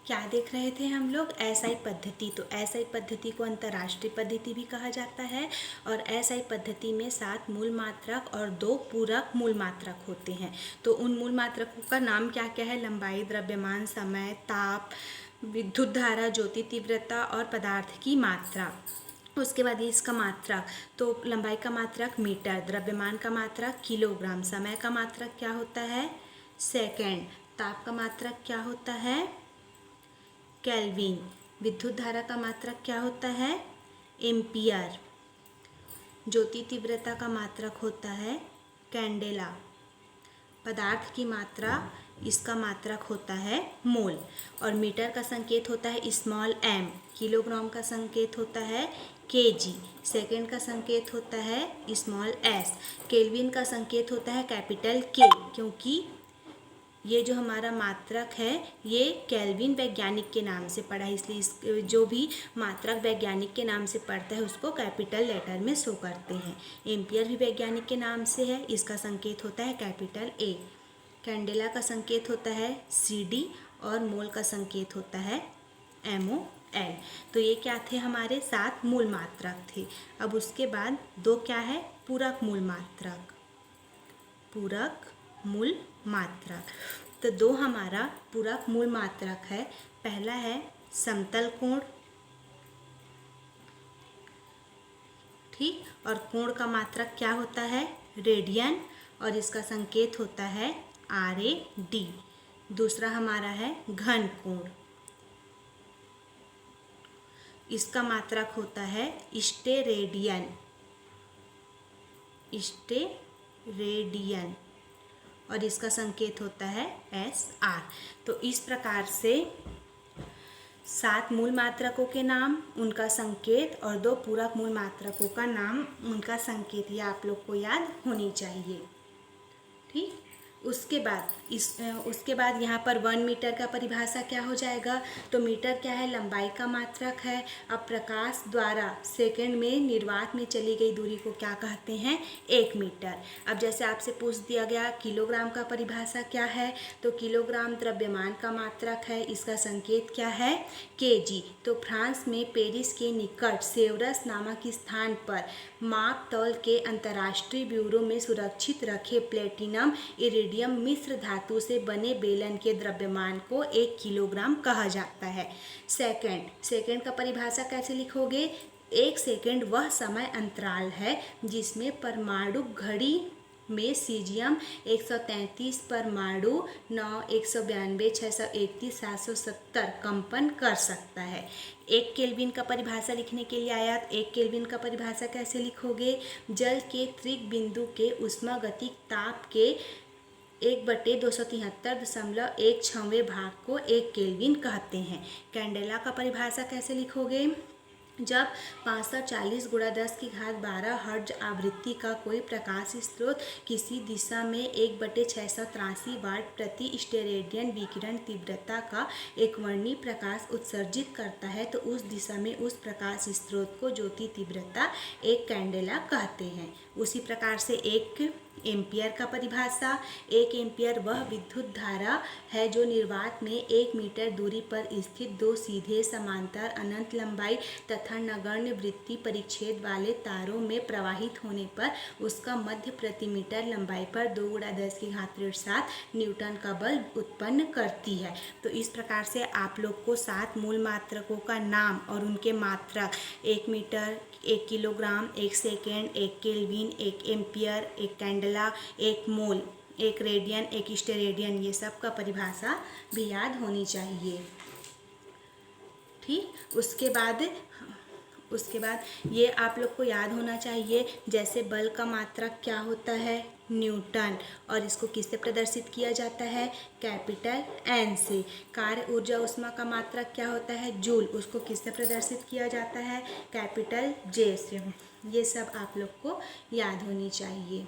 क्या देख रहे थे हम लोग? एसआई पद्धति। तो एसआई पद्धति को अंतर्राष्ट्रीय पद्धति भी कहा जाता है और एसआई पद्धति में 7 मूल मात्रक और 2 पूरक मूल मात्रक होते हैं। तो उन मूल मात्रकों का नाम क्या क्या है? लंबाई, द्रव्यमान, समय, ताप, विद्युत धारा, ज्योति तीव्रता और पदार्थ की मात्रा। उसके बाद ये इसका मात्रक, तो लंबाई का मात्रक मीटर, द्रव्यमान का मात्रक किलोग्राम, समय का मात्रक क्या होता है? सेकेंड, ताप का मात्रक क्या होता है? केल्विन, विद्युत धारा का मात्रक क्या होता है? एम्पियर, ज्योति तीव्रता का मात्रक होता है कैंडेला, पदार्थ की मात्रा इसका मात्रक होता है मोल, और मीटर का संकेत होता है स्मॉल m, किलोग्राम का संकेत होता है kg, सेकेंड का संकेत होता है स्मॉल s, केल्विन का संकेत होता है कैपिटल K, क्योंकि ये जो हमारा मात्रक है ये केल्विन वैज्ञानिक के नाम से पढ़ा है, इसलिए जो भी मात्रक वैज्ञानिक के नाम से पढ़ता है उसको कैपिटल लेटर में शो करते हैं। एम्पियर भी वैज्ञानिक के नाम से है, इसका संकेत होता है कैपिटल A। कैंडेला का संकेत होता है CD और मोल का संकेत होता है MOL। तो ये क्या थे? हमारे 7 मूल मात्रक थे। अब उसके बाद 2 क्या है? पूरक मूल मात्रक। पूरक मूल मात्रक, तो 2 हमारा पूरक मूल मात्रक है। पहला है समतल कोण, ठीक, और कोण का मात्रक क्या होता है? रेडियन, और इसका संकेत होता है RAD। दूसरा हमारा है घन कोण, इसका मात्रक होता है स्टेरेडियन, स्टेरेडियन, और इसका संकेत होता है SR। तो इस प्रकार से 7 मूल मात्रकों के नाम, उनका संकेत, और 2 पूरक मूल मात्रकों का नाम, उनका संकेत, ये आप लोग को याद होनी चाहिए, ठीक। उसके बाद यहाँ पर 1 मीटर का परिभाषा क्या हो जाएगा? तो मीटर क्या है? लंबाई का मात्रक है। अब प्रकाश द्वारा सेकंड में निर्वात में चली गई दूरी को क्या कहते हैं? 1 मीटर। अब जैसे आपसे पूछ दिया गया किलोग्राम का परिभाषा क्या है? तो किलोग्राम द्रव्यमान का मात्रक है, इसका संकेत क्या है? kg। तो फ्रांस में पेरिस के निकट सेवरस नामक स्थान पर माप तौल के अंतर्राष्ट्रीय ब्यूरो में सुरक्षित रखे प्लेटिनम इरिडियम मिश्र धातु से बने बेलन के द्रव्यमान को 1 किलोग्राम कहा जाता है। सेकंड का परिभाषा कैसे लिखोगे? 1 सेकंड वह समय अंतराल है जिसमें परमाणु घड़ी में सीजियम 133 परमाणु 9 192 631 770 कंपन कर सकता है। 1 केल्विन का परिभाषा लिखने के लिए आया। 1 केल्विन का परिभाषा कैसे लिखोगे? जल के त्रिक बिंदु के उष्मागतिक ताप के 1/273.16वें भाग को 1 केल्विन कहते हैं। कैंडेला का परिभाषा कैसे लिखोगे? जब 540 × 10⁻12 हर्ट्ज आवृत्ति का कोई प्रकाश स्रोत किसी दिशा में 1/683 वाट प्रति स्टेरेडियन विकिरण तीव्रता का एक वर्णीय प्रकाश उत्सर्जित करता है तो उस दिशा में उस प्रकाश स्रोत को ज्योति तीव्रता 1 कैंडेला कहते हैं। उसी प्रकार से 1 एम्पियर का परिभाषा, 1 एम्पियर वह विद्युत धारा है जो निर्वात में 1 मीटर दूरी पर स्थित 2 सीधे समांतर अनंत लंबाई तथा नगण्य वृत्तीय परिच्छेद वाले तारों में प्रवाहित होने पर उसका मध्य प्रति मीटर लंबाई पर 2 × 10⁻7 न्यूटन का बल उत्पन्न करती है। तो इस प्रकार से आप लोग को 7 मूल मात्रकों का नाम और उनके मात्रक 1 metre, 1 kilogram, 1 second, 1 kelvin, 1 ampere, 1 candela, 1 mole, 1 radian, 1 steradian, ये सब का परिभाषा भी याद होनी चाहिए, ठीक। उसके बाद ये आप लोग को याद होना चाहिए, जैसे बल का मात्रक क्या होता है? न्यूटन, और इसको किससे प्रदर्शित किया जाता है? कैपिटल N से। कार्य ऊर्जा ऊष्मा का मात्रक क्या होता है? जूल, उसको किससे प्रदर्शित किया जाता है? कैपिटल J से। ये सब आप लोग को याद होनी चाहिए।